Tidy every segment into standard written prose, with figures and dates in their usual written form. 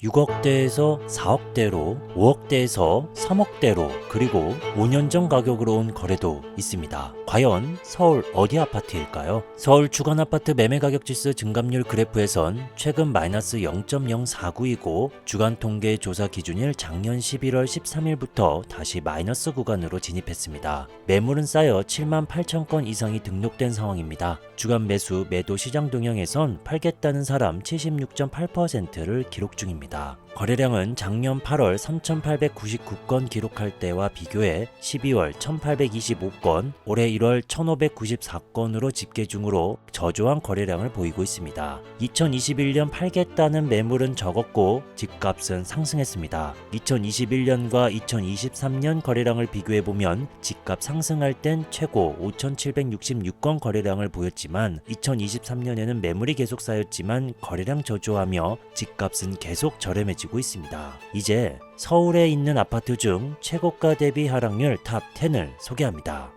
6억대에서 4억대로, 5억대에서 3억대로, 그리고 5년 전 가격으로 온 거래도 있습니다. 과연 서울 어디 아파트일까요? 서울 주간 아파트 매매 가격 지수 증감률 그래프에선 최근 마이너스 0.049이고 주간 통계 조사 기준일 작년 11월 13일부터 다시 마이너스 구간으로 진입했습니다. 매물은 쌓여 7만 8천 건 이상이 등록된 상황입니다. 주간 매수, 매도 시장 동향에선 팔겠다는 사람 76.8%를 기록 중입니다. 거래량은 작년 8월 3,899건 기록할 때와 비교해 12월 1,825건, 올해 1월 1,594건으로 집계 중으로 저조한 거래량을 보이고 있습니다. 2021년 팔겠다는 매물은 적었고 집값은 상승했습니다. 2021년과 2023년 거래량을 비교해보면 집값 상승할 땐 최고 5,766건 거래량을 보였지만 2023년에는 매물이 계속 쌓였지만 거래량 저조하며 집값은 계속 저렴해지고 있습니다. 이제 서울에 있는 아파트 중 최고가 대비 하락률 탑 10을 소개합니다.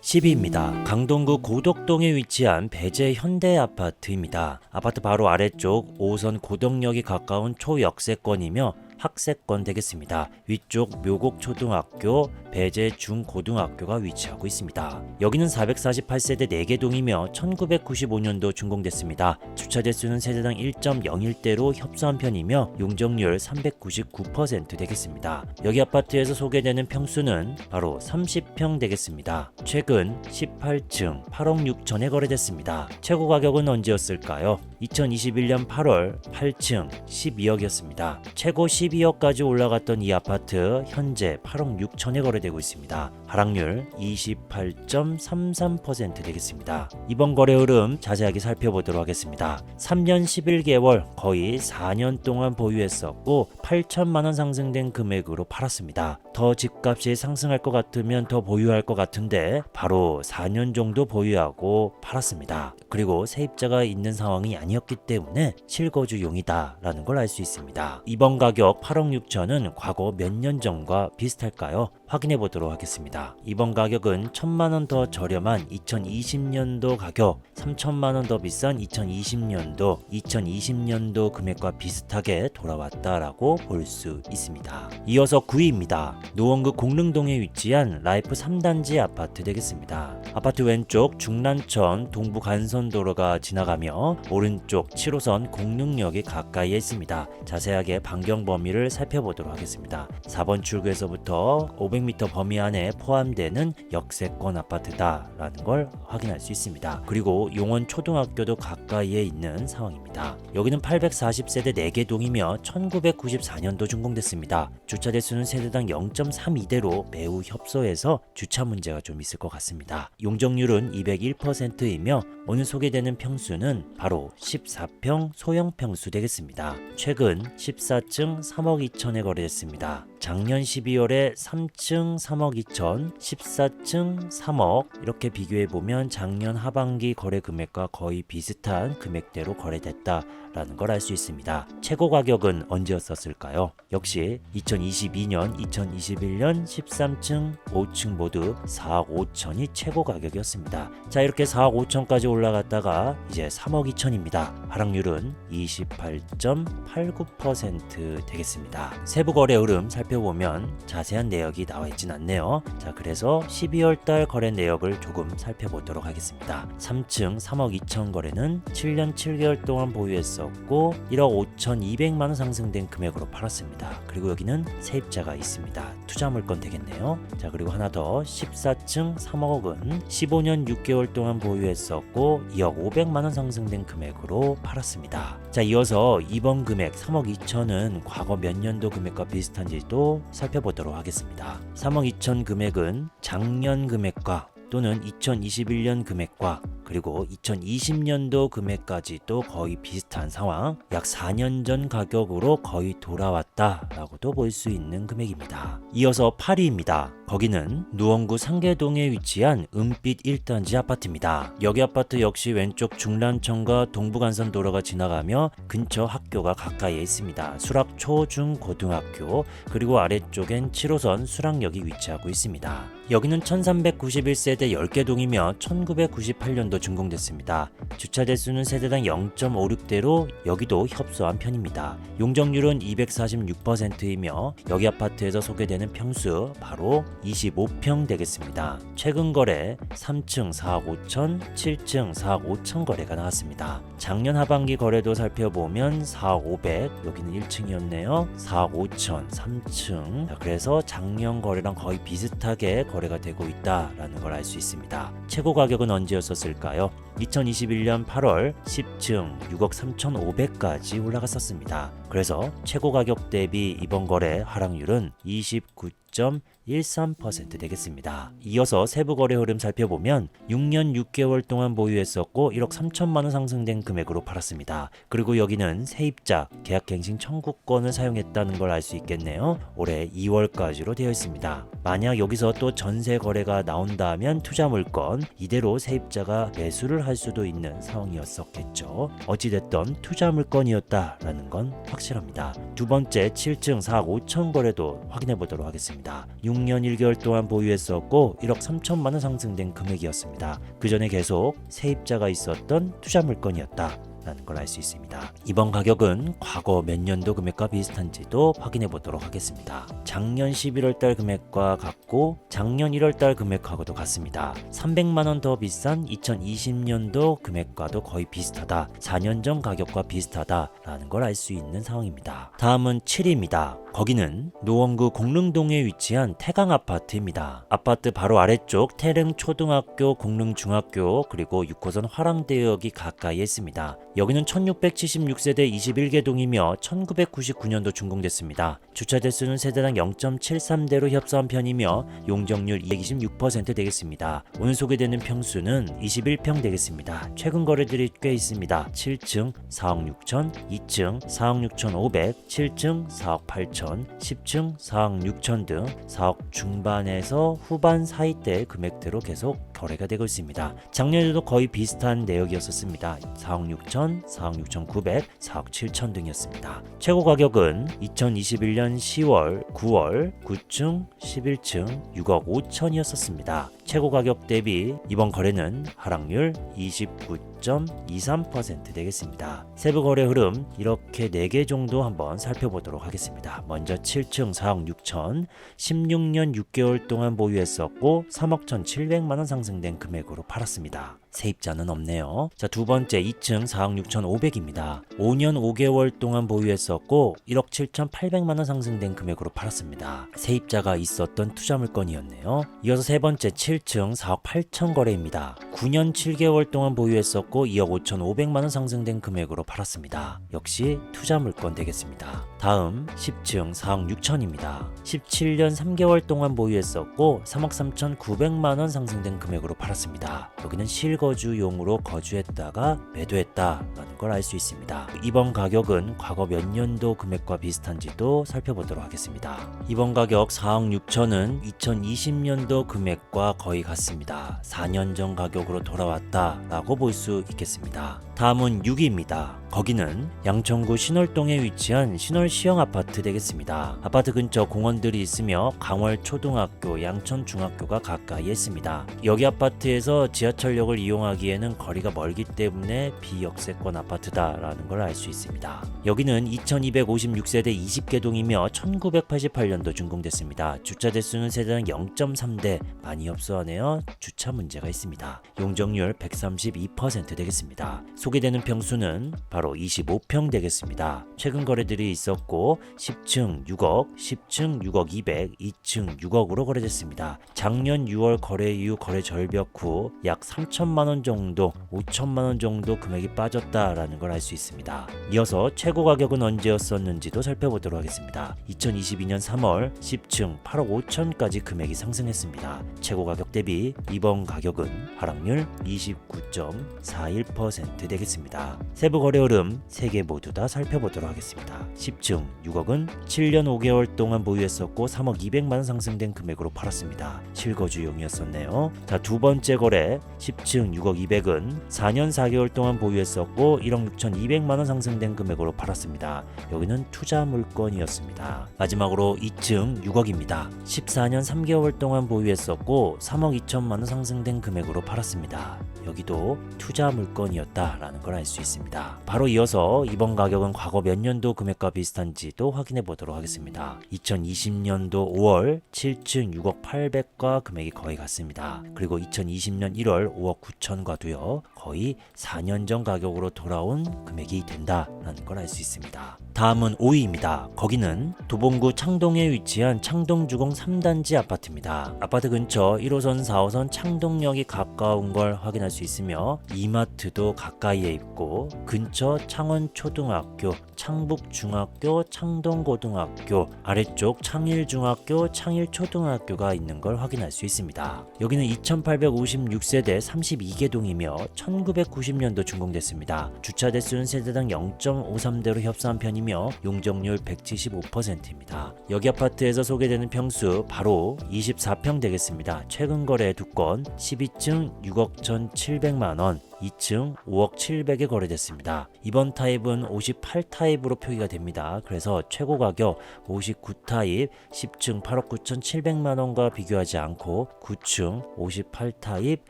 10위입니다. 강동구 고덕동에 위치한 배재 현대아파트입니다. 아파트 바로 아래쪽 5호선 고덕역이 가까운 초역세권이며 학세권 되겠습니다. 위쪽 묘곡초등학교, 배재 중고등학교가 위치하고 있습니다. 여기는 448세대 4개 동이며 1995년도 준공됐습니다. 주차 대수는 세대당 1.01대로 협소한 편이며 용적률 399% 되겠습니다. 여기 아파트에서 소개되는 평수는 바로 30평 되겠습니다. 최근 18층 8억 6천에 거래됐습니다. 최고 가격은 언제였을까요? 2021년 8월 8층 12억이었습니다. 최고 12억까지 올라갔던 이 아파트 현재 8억 6천에 거래되고 있습니다. 하락률 28.33% 되겠습니다. 이번 거래 흐름 자세하게 살펴보도록 하겠습니다. 3년 11개월 거의 4년 동안 보유했었고 8천만 원 상승된 금액으로 팔았습니다. 더 집값이 상승할 것 같으면 더 보유할 것 같은데 바로 4년 정도 보유하고 팔았습니다. 그리고 세입자가 있는 상황이 아니었기 때문에 실거주용이다 라는 걸 알 수 있습니다. 이번 가격 8억 6천은 과거 몇 년 전과 비슷할까요? 확인해 보도록 하겠습니다. 이번 가격은 1,000만 원 더 저렴한 2020년도 가격, 3천만 원 더 비싼 2020년도 금액과 비슷하게 돌아왔다라고 볼 수 있습니다. 이어서 9위입니다. 노원구 공릉동에 위치한 라이프 3단지 아파트 되겠습니다. 아파트 왼쪽 중란천 동부간선도로가 지나가며 오른쪽 7호선 공릉역이 가까이에 있습니다. 자세하게 반경 범위를 살펴보도록 하겠습니다. 4번 출구에서부터 500m 범위 안에 포함되는 역세권 아파트다라는 걸 확인할 수 있습니다. 그리고 용원 초등학교도 가까이에 있는 상황입니다. 여기는 840세대 4개 동이며 1994년도 준공됐습니다. 주차 대수는 세대당 0.32대로 매우 협소해서 주차 문제가 좀 있을 것 같습니다. 용적률은 201%이며 오늘 소개되는 평수는 바로 14평 소형 평수 되겠습니다. 최근 14층 3억 2천에 거래됐습니다. 작년 12월에 3층 3억 2천, 14층 3억 이렇게 비교해보면 작년 하반기 거래 금액과 거의 비슷한 금액대로 거래됐다라는 걸 알 수 있습니다. 최고 가격은 언제였었을까요? 역시 2022년, 2021년 13층, 5층 모두 4억 5천이 최고 가격이었습니다. 자, 이렇게 4억 5천까지 올라갔다가 이제 3억 2천입니다. 하락률은 28.89% 되겠습니다. 세부 거래 흐름 살펴보면 자세한 내역이 나와 있진 않네요. 자, 그래서 12월 달 거래 내역을 조금 살펴보도록 하겠습니다. 3층 3억 2천 거래는 7년 7개월 동안 보유했었고 1억 5,200만 원 상승된 금액으로 팔았습니다. 그리고 여기는 세입자가 있습니다. 투자 물건 되겠네요. 자, 그리고 하나 더 14층 3억은 15년 6개월 동안 보유했었고 2억 500만 원 상승된 금액으로 팔았습니다. 자, 이어서 이번 금액 3억 2천은 과거 몇 년도 금액과 비슷한지도 살펴보도록 하겠습니다. 3억 2천 금액은 작년 금액과 또는 2021년 금액과 그리고 2020년도 금액까지도 거의 비슷한 상황, 약 4년 전 가격으로 거의 돌아왔다라고도 볼 수 있는 금액입니다. 이어서 8위입니다. 거기는 노원구 상계동에 위치한 은빛 1단지 아파트입니다. 여기 아파트 역시 왼쪽 중란천과 동부간선도로가 지나가며 근처 학교가 가까이에 있습니다. 수락초중고등학교, 그리고 아래쪽엔 7호선 수락역이 위치하고 있습니다. 여기는 1391세대 10개 동이며 1998년도 준공됐습니다. 주차 대수는 세대당 0.56대로 여기도 협소한 편입니다. 용적률은 246%이며 여기 아파트에서 소개되는 평수 바로 25평 되겠습니다. 최근 거래 3층 4억 5천, 7층 4억 5천 거래가 나왔습니다. 작년 하반기 거래도 살펴보면 4억 500, 여기는 1층이었네요. 4억 5천, 3층. 자, 그래서 작년 거래랑 거의 비슷하게 거래가 되고 있다라는 걸 알 수 있습니다. 최고 가격은 언제였었을까요? 2021년 8월 10층 6억 3,500까지 올라갔었습니다. 그래서 최고 가격 대비 이번 거래 하락률은 29.13% 되겠습니다. 이어서 세부 거래 흐름 살펴보면 6년 6개월 동안 보유했었고 1억 3천만 원 상승된 금액으로 팔았습니다. 그리고 여기는 세입자 계약갱신 청구권을 사용했다는 걸 알 수 있겠네요. 올해 2월까지로 되어 있습니다. 만약 여기서 또 전세 거래가 나온다면 투자 물건 이대로 세입자가 매수를 할 수도 있는 상황이었었겠죠. 어찌됐던 투자 물건이었다라는 건 확실합니다. 두 번째 7층 4억 5천 거래도 확인해 보도록 하겠습니다. 6년 1개월 동안 보유했었고 1억 3천만 원 상승된 금액이었습니다. 그 전에 계속 세입자가 있었던 투자 물건이었다 라는 걸 알 수 있습니다. 이번 가격은 과거 몇 년도 금액과 비슷한지도 확인해 보도록 하겠습니다. 작년 11월달 금액과 같고 작년 1월달 금액하고도 같습니다. 300만 원 더 비싼 2020년도 금액과도 거의 비슷하다. 4년 전 가격과 비슷하다라는 걸 알 수 있는 상황입니다. 다음은 7위입니다. 거기는 노원구 공릉동에 위치한 태강 아파트입니다. 아파트 바로 아래쪽 태릉 초등학교, 공릉 중학교, 그리고 6호선 화랑대역이 가까이에 있습니다. 여기는 1676세대 21개 동이며 1999년도 준공됐습니다. 주차 대수는 세대당 0.73대로 협소한 편이며 용적률 226% 되겠습니다. 오늘 소개되는 평수는 21평 되겠습니다. 최근 거래들이 꽤 있습니다. 7층 4억 6천, 2층 4억 6천 5백, 7층 4억 8천, 10층 4억 6천 등 4억 중반에서 후반 사이대 금액대로 계속 거래가 되고 있습니다. 작년에도 거의 비슷한 내역이었습니다. 4억 6천, 4억 6천 9백, 4억 7천 등이었습니다. 최고 가격은 2021년 10월, 9월 9층, 11층 6억 5천이었습니다. 최고 가격 대비 이번 거래는 하락률 29.23% 되겠습니다. 세부 거래 흐름 이렇게 4개 정도 한번 살펴보도록 하겠습니다. 먼저 7층 4억 6천, 16년 6개월 동안 보유했었고 3억 1,700만 원 상승된 금액으로 팔았습니다. 세입자는 없네요. 자, 두 번째 2층 4억 6천 5백입니다. 5년 5개월 동안 보유했었고 1억 7,800만 원 상승된 금액으로 팔았습니다. 세입자가 있었던 투자 물건이었네요. 이어서 세 번째 7층 4억 8천 거래입니다. 9년 7개월 동안 보유했었고 2억 5,500만 원 상승된 금액으로 팔았습니다. 역시 투자 물건 되겠습니다. 다음 10층 4억 6천입니다. 17년 3개월 동안 보유했었고 3억 3,900만 원 상승된 금액으로 팔았습니다. 여기는 실거주용으로 거주했다가 매도했다라는 걸 알 수 있습니다. 이번 가격은 과거 몇 년도 금액과 비슷한지도 살펴보도록 하겠습니다. 이번 가격 4억 6천은 2020년도 금액과 거의 같습니다. 4년 전 가격으로 돌아왔다라고 볼 수 있겠습니다. 다음은 6위입니다. 거기는 양천구 신월동에 위치한 신월시형 아파트 되겠습니다. 아파트 근처 공원들이 있으며 강월초등학교, 양천중학교가 가까이에 있습니다. 여기 아파트에서 지하철역을 이용하기에는 거리가 멀기 때문에 비역세권 아파트다라는 걸 알 수 있습니다. 여기는 2256세대 20개 동이며 1988년도 준공됐습니다. 주차 대수는 세대당 0.3대, 많이 협소하네요. 주차 문제가 있습니다. 용적률 132% 되겠습니다. 소개되는 평수는 바로 25평 되겠습니다. 최근 거래들이 있었고 10층 6억, 10층 6억 200, 2층 6억으로 거래됐습니다. 작년 6월 거래 이후 거래 절벽 후 약 3천만 원 정도, 5천만 원 정도 금액이 빠졌다라는 걸 알 수 있습니다. 이어서 최고 가격은 언제였었는지도 살펴보도록 하겠습니다. 2022년 3월 10층 8억 5천까지 금액이 상승했습니다. 최고 가격 대비 이번 가격은 하락률 29.41% 되겠습니다. 되겠습니다. 세부 거래 흐름 3개 모두 다 살펴보도록 하겠습니다. 10층 6억은 7년 5개월 동안 보유했었고 3억 200만원 상승된 금액으로 팔았습니다. 실거주용이었었네요. 자, 두 번째 거래 10층 6억 200은 4년 4개월 동안 보유했었고 1억 6,200만원 상승된 금액으로 팔았습니다. 여기는 투자 물건이었습니다. 마지막으로 2층 6억입니다. 14년 3개월 동안 보유했었고 3억 2천만원 상승된 금액으로 팔았습니다. 여기도 투자 물건이었다라는 걸 알 수 있습니다. 바로 이어서 이번 가격은 과거 몇 년도 금액과 비슷한지도 확인해 보도록 하겠습니다. 2020년도 5월 7층 6억 800과 금액이 거의 같습니다. 그리고 2020년 1월 5억 9천과도요 거의 4년 전 가격으로 돌아온 금액이 된다라는 걸 알 수 있습니다. 다음은 5위입니다. 거기는 도봉구 창동에 위치한 창동주공 3단지 아파트입니다. 아파트 근처 1호선 4호선 창동역이 가까운 걸 확인할 수 있으며 이마트도 가까이에 있고 근처 창원초등학교, 창북중학교, 창동고등학교, 아래쪽 창일중학교, 창일초등학교가 있는 걸 확인할 수 있습니다. 여기는 2856세대 32개 동이며 1990년도 준공됐습니다. 주차 대수는 세대당 0.53대로 협소한 편이며 용적률 175%입니다. 여기 아파트에서 소개되는 평수 바로 24평 되겠습니다. 최근 거래 2건 12층 6억 1,700만원, 2층 5억 700에 거래됐습니다. 이번 타입은 58 타입으로 표기가 됩니다. 그래서 최고 가격 59 타입 10층 8억 9,700만원과 비교하지 않고 9층 58 타입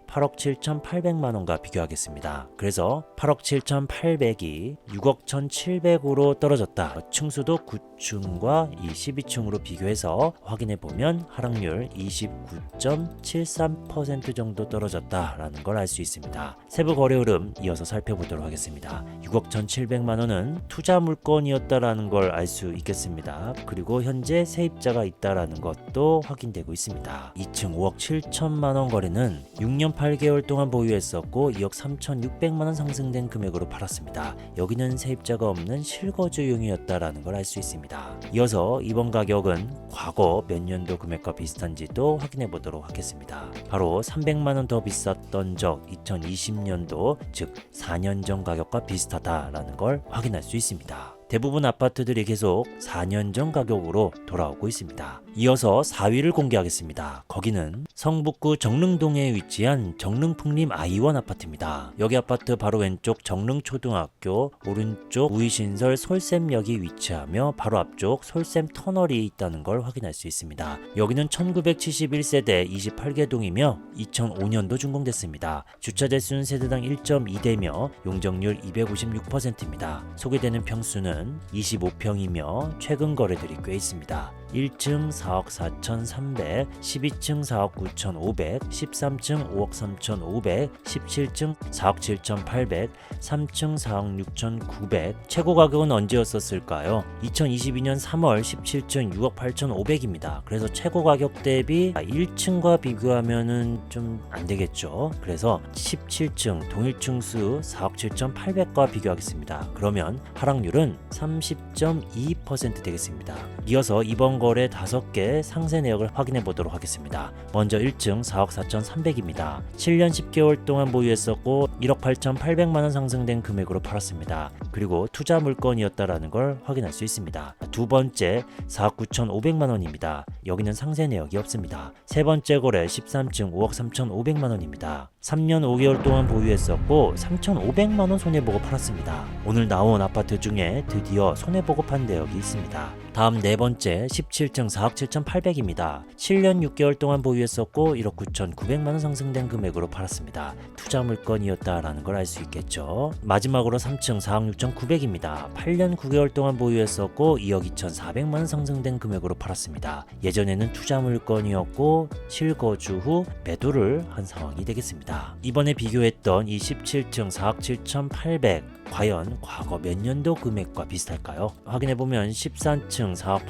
8억 7,800만원과 비교하겠습니다. 그래서 8억 7,800이 6억 1,700으로 떨어졌다. 층수도 9층과 이 12층으로 비교해서 확인해보면 하락률 29.73% 정도 떨어졌다라는 걸 알 수 있습니다. 세부 거래 흐름 이어서 살펴보도록 하겠습니다. 6억 1,700만원은 투자 물건이었다라는 걸 알 수 있겠습니다. 그리고 현재 세입자가 있다라는 것도 확인되고 있습니다. 2층 5억 7천만원 거래는 6년 8개월 동안 보유했었고 2억 3,600만원 상승된 금액으로 팔았습니다. 여기는 세입자가 없는 실거주용이었다라는 걸 알 수 있습니다. 이어서 이번 가격은 과거 몇 년도 금액과 비슷한지도 확인해 보도록 하겠습니다. 바로 300만원 더 비쌌던 적 2020년도 즉 4년 전 가격과 비슷하다라는 걸 확인할 수 있습니다. 대부분 아파트들이 계속 4년 전 가격으로 돌아오고 있습니다. 이어서 4위를 공개하겠습니다. 거기는 성북구 정릉동에 위치한 정릉풍림 아이원 아파트입니다. 여기 아파트 바로 왼쪽 정릉초등학교, 오른쪽 우이신설 솔샘역이 위치하며 바로 앞쪽 솔샘 터널이 있다는 걸 확인할 수 있습니다. 여기는 1971세대 28개 동이며 2005년도 준공됐습니다. 주차 대수는 세대당 1.2대며 용적률 256%입니다. 소개되는 평수는 25평이며 최근 거래들이 꽤 있습니다. 1층 4억 4,300, 12층 4억 9,500, 13층 5억 3,500, 17층 4억 7,800, 3층 4억 6,900. 최고 가격은 언제였었을까요? 2022년 3월 17층 6억 8,500입니다. 그래서 최고 가격 대비 1층과 비교하면은 좀 안되겠죠. 그래서 17층 동일층수 4억 7,800과 비교하겠습니다. 그러면 하락률은 30.2% 되겠습니다. 이어서 이번 거래 5개 상세 내역을 확인해 보도록 하겠습니다. 먼저 1층 4억 4,300입니다. 7년 10개월 동안 보유했었고 1억 8,800만원 상승된 금액으로 팔았습니다. 그리고 투자 물건이었다라는 걸 확인할 수 있습니다. 두 번째 4억 9,500만원입니다. 여기는 상세 내역이 없습니다. 세 번째 거래 13층 5억 3,500만원입니다. 3년 5개월 동안 보유했었고 3,500만원 손해보고 팔았습니다. 오늘 나온 아파트 중에 드디어 손해보고 판 내역이 있습니다. 다음 네 번째 17층 4억 7,800입니다. 7년 6개월 동안 보유했었고 1억 9,900만원 상승된 금액으로 팔았습니다. 투자 물건이었다라는 걸 알 수 있겠죠. 마지막으로 3층 4억 6,900입니다. 8년 9개월 동안 보유했었고 2억 2,400만원 상승된 금액으로 팔았습니다. 예전에는 투자 물건이었고 실거주 후 매도를 한 상황이 되겠습니다. 이번에 비교했던 이 17층 4억 7,800 과연 과거 몇 년도 금액과 비슷할까요? 확인해보면 13층 4억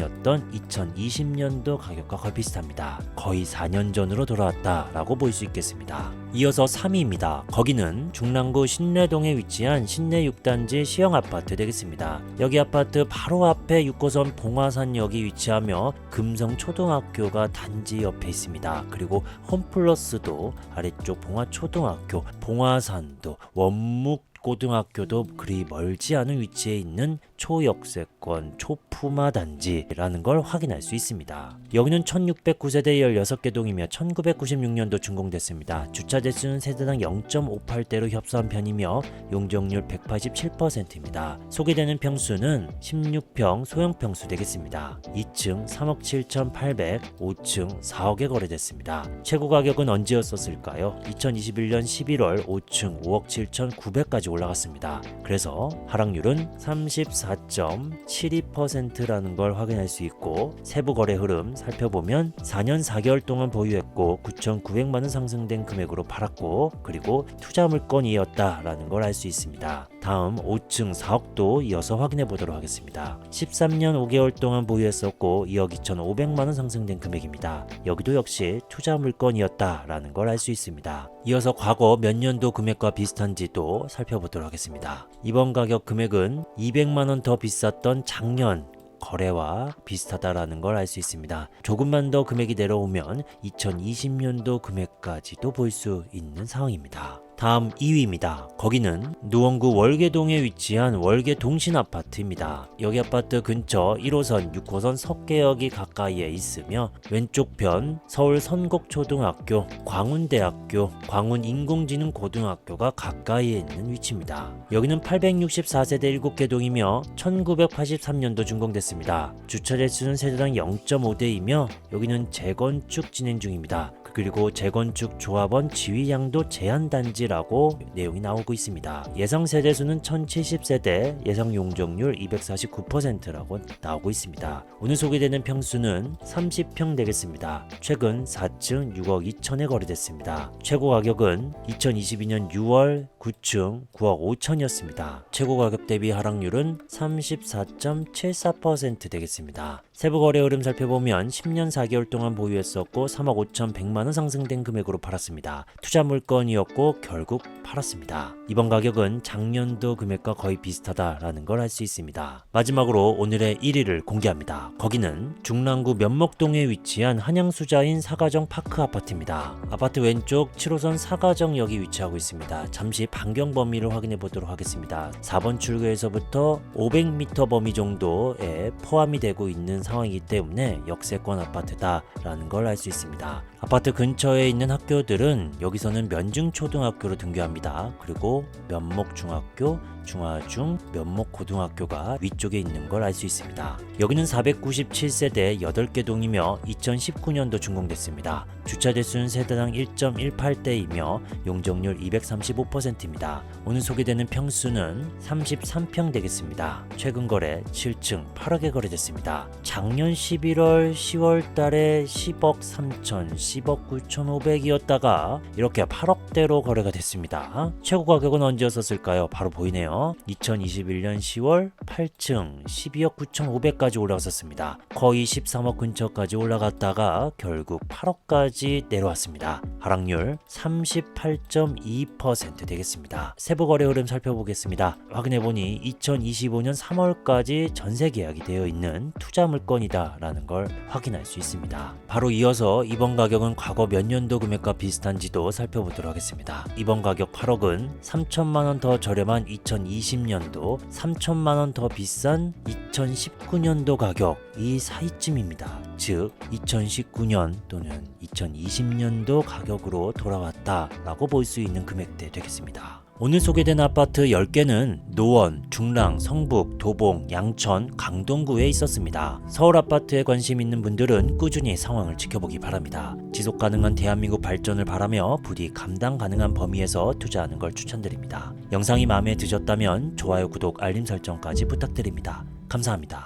전이었던 2020년도 가격과 거의 비슷합니다. 거의 4년 전으로 돌아왔다라고 볼 수 있겠습니다. 이어서 3위입니다. 거기는 중랑구 신내동에 위치한 신내 6단지 시형 아파트 되겠습니다. 여기 아파트 바로 앞에 6호선 봉화산역이 위치하며 금성초등학교가 단지 옆에 있습니다. 그리고 홈플러스도 아래쪽 봉화초등학교, 봉화산도, 원묵고등학교도 그리 멀지 않은 위치에 있는 초역세권 초품화 단지라는 걸 확인할 수 있습니다. 여기는 1609세대 16개 동이며 1996년도 준공됐습니다. 주차 대수는 세대당 0.58대로 협소한 편이며 용적률 187%입니다. 소개되는 평수는 16평 소형 평수 되겠습니다. 2층 3억 7,800, 5층 4억에 거래됐습니다. 최고 가격은 언제였었을까요? 2021년 11월 5층 5억 7,900까지 올라갔습니다. 그래서 하락률은 34.72%라는 걸 확인할 수 있고, 세부 거래 흐름 살펴보면 4년 4개월 동안 보유했고 9,900만원 상승된 금액으로 팔았고, 그리고 투자 물건이었다라는 걸 알 수 있습니다. 다음 5층 4억도 이어서 확인해 보도록 하겠습니다. 13년 5개월 동안 보유했었고 2억 2,500만원 상승된 금액입니다. 여기도 역시 투자 물건이었다라는 걸 알 수 있습니다. 이어서 과거 몇 년도 금액과 비슷한지도 살펴보도록 하겠습니다. 이번 가격 금액은 200만원 더 비쌌던 작년 거래와 비슷하다라는 걸 알 수 있습니다. 조금만 더 금액이 내려오면 2020년도 금액까지도 볼 수 있는 상황입니다. 다음 2위입니다. 거기는 노원구 월계동에 위치한 월계동신 아파트입니다. 여기 아파트 근처 1호선, 6호선 석계역이 가까이에 있으며 왼쪽 편 서울 선곡초등학교, 광운대학교, 광운인공지능고등학교가 가까이에 있는 위치입니다. 여기는 864세대 7개 동이며 1983년도 준공됐습니다. 주차 대수는 세대당 0.5대이며 여기는 재건축 진행 중입니다. 그리고 재건축 조합원 지위 양도 제한 단지라고 내용이 나오고 있습니다. 예상 세대수는 1070세대, 예상 용적률 249%라고 나오고 있습니다. 오늘 소개되는 평수는 30평 되겠습니다. 최근 4층 6억 2천에 거래됐습니다. 최고 가격은 2022년 6월 9층 9억 5천이었습니다. 최고 가격 대비 하락률은 34.74% 되겠습니다. 세부 거래 흐름 살펴보면 10년 4개월 동안 보유했었고 3억 5,100만원 상승된 금액으로 팔았습니다. 투자 물건이었고 결국 팔았습니다. 이번 가격은 작년도 금액과 거의 비슷하다라는 걸 알 수 있습니다. 마지막으로 오늘의 1위를 공개합니다. 거기는 중랑구 면목동에 위치한 한양수자인 사가정 파크 아파트입니다. 아파트 왼쪽 7호선 사가정역이 위치하고 있습니다. 잠시 반경 범위를 확인해 보도록 하겠습니다. 4번 출구에서부터 500m 범위 정도에 포함이 되고 있는 상황이기 때문에 역세권 아파트다라는 걸 알 수 있습니다. 아파트 근처에 있는 학교들은 여기서는 면중초등학교로 등교합니다. 그리고 면목중학교, 중화중, 면목고등학교가 위쪽에 있는 걸 알 수 있습니다. 여기는 497세대 8개 동이며 2019년도 준공됐습니다. 주차 대수는 세대당 1.18대이며 용적률 235%입니다. 오늘 소개되는 평수는 33평 되겠습니다. 최근 거래 7층 8억에 거래됐습니다. 작년 11월 10월 달에 10억 3천, 10억 9,500이었다가 이렇게 8억대로 거래가 됐습니다. 최고 가격은 언제였었을까요? 바로 보이네요. 2021년 10월 8층 12억 9,500까지 올라갔었습니다. 거의 13억 근처까지 올라갔다가 결국 8억까지 내려왔습니다. 하락률 38.2% 되겠습니다. 세부 거래 흐름 살펴보겠습니다. 확인해보니 2025년 3월까지 전세 계약이 되어 있는 투자 물건이다 라는 걸 확인할 수 있습니다. 바로 이어서 이번 가격은 과거 몇 년도 금액과 비슷한지도 살펴보도록 하겠습니다. 이번 가격 8억은 3천만원 더 저렴한 2020년도, 3천만원 더 비싼 2019년도 가격 이 사이쯤입니다. 즉 2019년 또는 2020년도 가격으로 돌아왔다라고 볼 수 있는 금액대 되겠습니다. 오늘 소개된 아파트 10개는 노원, 중랑, 성북, 도봉, 양천, 강동구에 있었습니다. 서울 아파트에 관심 있는 분들은 꾸준히 상황을 지켜보기 바랍니다. 지속 가능한 대한민국 발전을 바라며 부디 감당 가능한 범위에서 투자하는 걸 추천드립니다. 영상이 마음에 드셨다면 좋아요, 구독, 알림 설정까지 부탁드립니다. 감사합니다.